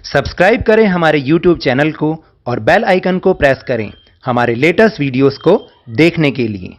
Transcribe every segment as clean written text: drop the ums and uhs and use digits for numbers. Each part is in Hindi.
सब्सक्राइब करें हमारे YouTube चैनल को और बेल आइकन को प्रेस करें हमारे लेटेस्ट वीडियोस को देखने के लिए।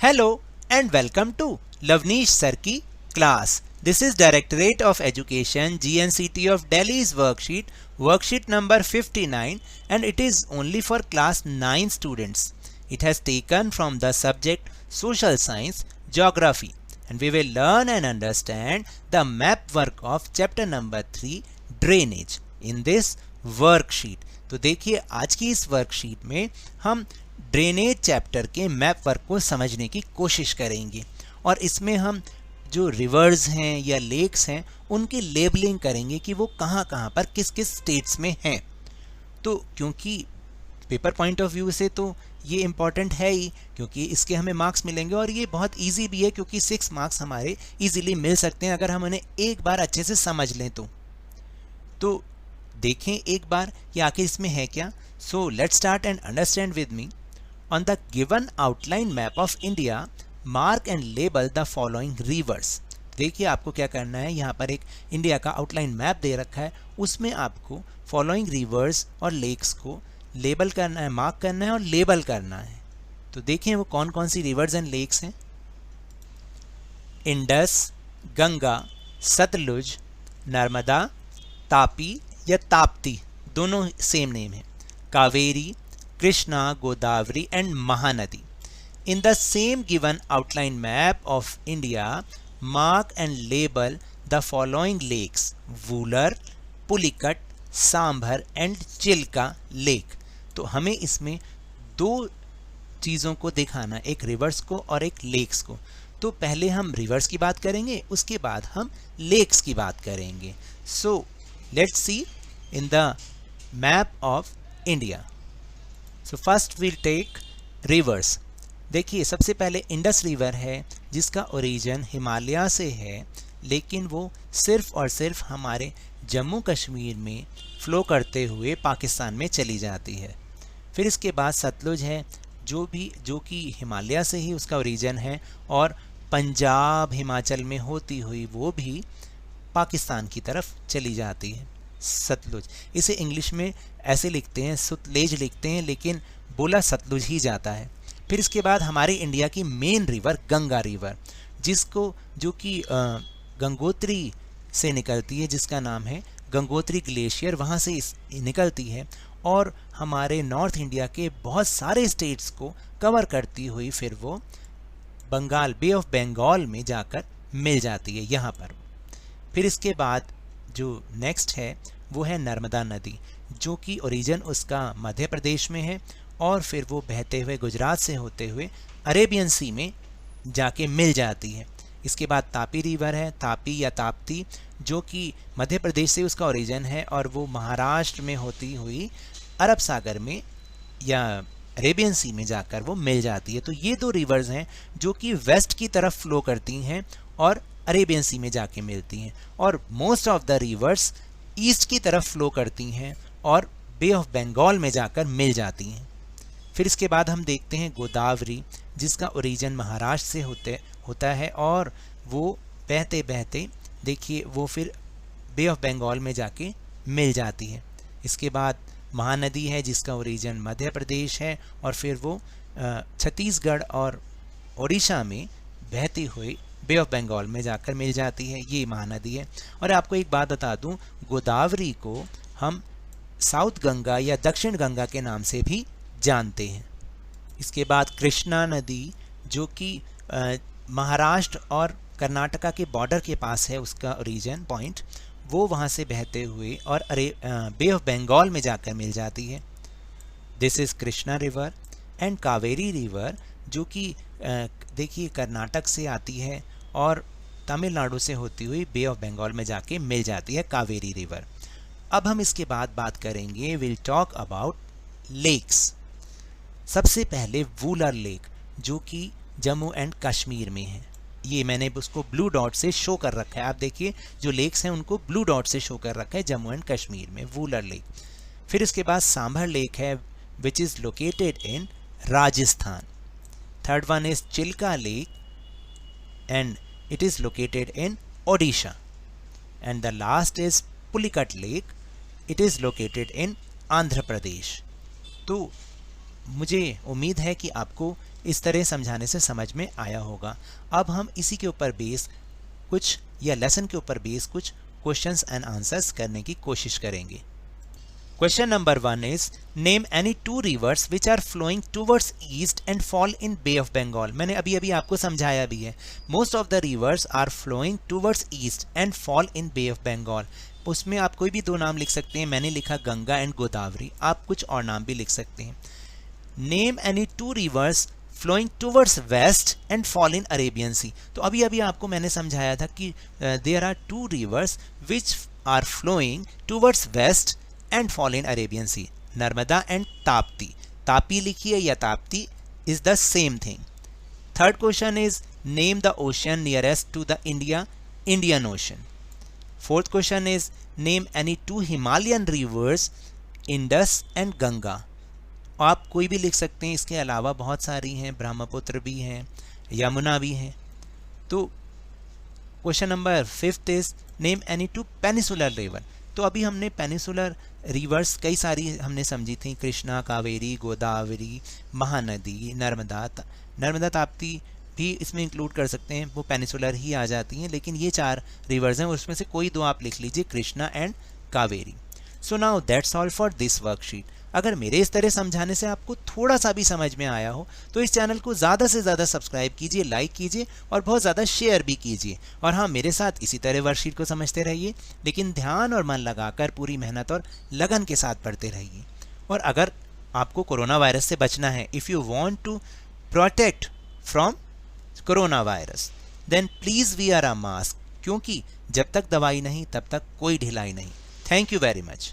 Hello and welcome to Lavneesh Sir की class. This is Directorate of Education GNCT of Delhi's worksheet number 59, and it is only for class 9 students. It has taken from the subject Social Science Geography, and we will learn and understand the map work of chapter number 3 Drainage in this worksheet. तो देखिए आज की इस वर्कशीट में हम ड्रेनेज चैप्टर के मैप वर्क को समझने की कोशिश करेंगे और इसमें हम जो रिवर्स हैं या लेक्स हैं उनकी लेबलिंग करेंगे कि वो कहाँ कहाँ पर किस किस स्टेट्स में हैं। तो क्योंकि पेपर पॉइंट ऑफ व्यू से तो ये इम्पॉर्टेंट है ही, क्योंकि इसके हमें मार्क्स मिलेंगे और ये बहुत इजी भी है क्योंकि 6 मार्क्स हमारे इजीली मिल सकते हैं अगर हम उन्हें एक बार अच्छे से समझ लें तो देखें एक बार कि आखिर इसमें है क्या। So let's start and understand with me. On the given outline map of India, mark and label the following rivers. देखिए आपको क्या करना है, यहाँ पर एक इंडिया का आउटलाइन मैप दे रखा है, उसमें आपको फॉलोइंग रिवर्स और लेक्स को लेबल करना है, मार्क करना है और लेबल करना है। तो देखिए वो कौन कौन सी रिवर्स एंड लेक्स हैं। इंडस, गंगा, सतलुज, नर्मदा, तापी या ताप्ती, दोनों सेम नेम है, Kaveri, Krishna, Godavari and Mahanadi. In the same given outline map of India, mark and label the following lakes: Vular, Pulicat, Sambhar and Chilka Lake. तो हमें इसमें दो चीज़ों को दिखाना, एक रिवर्स को और एक लेक्स को। तो पहले हम रिवर्स की बात करेंगे, उसके बाद हम लेक्स की बात करेंगे। So let's see in the map of India. So first will take rivers. देखिए सबसे पहले इंडस रिवर है जिसका ओरिजिन हिमालय से है, लेकिन वो सिर्फ और सिर्फ हमारे जम्मू कश्मीर में फ़्लो करते हुए पाकिस्तान में चली जाती है। फिर इसके बाद सतलुज है जो कि हिमालय से ही उसका ओरिजिन है और पंजाब हिमाचल में होती हुई वो भी पाकिस्तान की तरफ चली जाती है। सतलुज, इसे इंग्लिश में ऐसे लिखते हैं, सुतलेज लिखते हैं, लेकिन बोला सतलुज ही जाता है। फिर इसके बाद हमारे इंडिया की मेन रिवर गंगा रिवर, जो कि गंगोत्री से निकलती है, जिसका नाम है गंगोत्री ग्लेशियर, वहाँ से निकलती है और हमारे नॉर्थ इंडिया के बहुत सारे स्टेट्स को कवर करती हुई फिर वो बंगाल, बे ऑफ बंगाल में जाकर मिल जाती है यहाँ पर। फिर इसके बाद जो नेक्स्ट है वो है नर्मदा नदी, जो कि ओरिजिन उसका मध्य प्रदेश में है और फिर वो बहते हुए गुजरात से होते हुए अरेबियन सी में जाके मिल जाती है। इसके बाद तापी रिवर है, तापी या ताप्ती, जो कि मध्य प्रदेश से उसका ओरिजिन है और वो महाराष्ट्र में होती हुई अरब सागर में या अरेबियन सी में जाकर वो मिल जाती है। तो ये दो रिवर्स हैं जो कि वेस्ट की तरफ फ्लो करती हैं और अरेबियन सी में जाके मिलती हैं, और most of the reverse east की तरफ फ्लो करती हैं और बे ऑफ बंगाल में जाकर मिल जाती हैं। फिर इसके बाद हम देखते हैं गोदावरी, जिसका ओरिजिन महाराष्ट्र से होता है और वो बहते बहते देखिए वो फिर बे ऑफ बंगाल में जाके मिल जाती है। इसके बाद महानदी है जिसका ओरिजिन मध्य प्रदेश है और फिर वो छत्तीसगढ़ और उड़ीसा में बहती हुई बे ऑफ बंगाल में जाकर मिल जाती है। ये महानदी है। और आपको एक बात बता दूं, गोदावरी को हम साउथ गंगा या दक्षिण गंगा के नाम से भी जानते हैं। इसके बाद कृष्णा नदी, जो कि महाराष्ट्र और कर्नाटका के बॉर्डर के पास है उसका ओरिजिन पॉइंट, वो वहाँ से बहते हुए और बे ऑफ बंगाल में जाकर मिल जाती है। This is Krishna river. And Kaveri river, जो कि देखिए कर्नाटक से आती है और तमिलनाडु से होती हुई बे ऑफ बंगाल में जाके मिल जाती है, कावेरी रिवर। अब हम इसके बाद बात करेंगे, विल टॉक अबाउट लेक्स। सबसे पहले वूलर लेक, जो कि जम्मू एंड कश्मीर में है। ये मैंने उसको ब्लू डॉट से शो कर रखा है, आप देखिए जो लेक्स हैं उनको ब्लू डॉट से शो कर रखा है, जम्मू एंड कश्मीर में वूलर लेक। फिर इसके बाद सांभर लेक है, which is located in Rajasthan. third one is Chilka Lake and it is located in Odisha, and the last is Pulicat Lake, it is located in Andhra Pradesh. तो मुझे उम्मीद है कि आपको इस तरह समझाने से समझ में आया होगा. अब हम इसी के ऊपर बेस कुछ या लेसन के ऊपर बेस कुछ क्वेश्चंस एंड आंसर्स करने की कोशिश करेंगे. Question number 1 is name any two rivers which are flowing towards east and fall in Bay of Bengal. मैंने अभी आपको समझाया भी है. Most of the rivers are flowing towards east and fall in Bay of Bengal. उसमें आप कोई भी दो नाम लिख सकते हैं. मैंने लिखा गंगा एंड गोदावरी. आप कुछ और नाम भी लिख सकते हैं. Name any two rivers flowing towards west and fall in Arabian Sea. तो अभी आपको मैंने समझाया था कि there are two rivers which are flowing towards west and fall in Arabian Sea. Narmada and Tapti. Tapi लिखिए या Tapti is the same thing. Third question is name the ocean nearest to the Indian Ocean. Fourth question is name any two Himalayan rivers, Indus and Ganga. आप कोई भी लिख सकते हैं. इसके अलावा बहुत सारी हैं. ब्रह्मपुत्र भी हैं, यमुना भी हैं. तो question number 5 is name any two peninsular river. तो अभी हमने पेनिसुलर रिवर्स कई सारी हमने समझी थी. कृष्णा, कावेरी, गोदावरी, महानदी, नर्मदा ताप्ती भी इसमें इंक्लूड कर सकते हैं. वो पेनिसुलर ही आ जाती हैं. लेकिन ये 4 रिवर्स हैं, उसमें से कोई 2 आप लिख लीजिए, Krishna and Kaveri. So now that's all for this worksheet. अगर मेरे इस तरह समझाने से आपको थोड़ा सा भी समझ में आया हो तो इस चैनल को ज़्यादा से ज़्यादा सब्सक्राइब कीजिए, लाइक कीजिए और बहुत ज़्यादा शेयर भी कीजिए. और हाँ, मेरे साथ इसी तरह वर्कशीट को समझते रहिए, लेकिन ध्यान और मन लगाकर पूरी मेहनत और लगन के साथ पढ़ते रहिए. और अगर आपको कोरोना वायरस से बचना है, if you want to protect from corona virus, then please wear a mask, क्योंकि जब तक दवाई नहीं तब तक कोई ढिलाई नहीं. Thank you very much.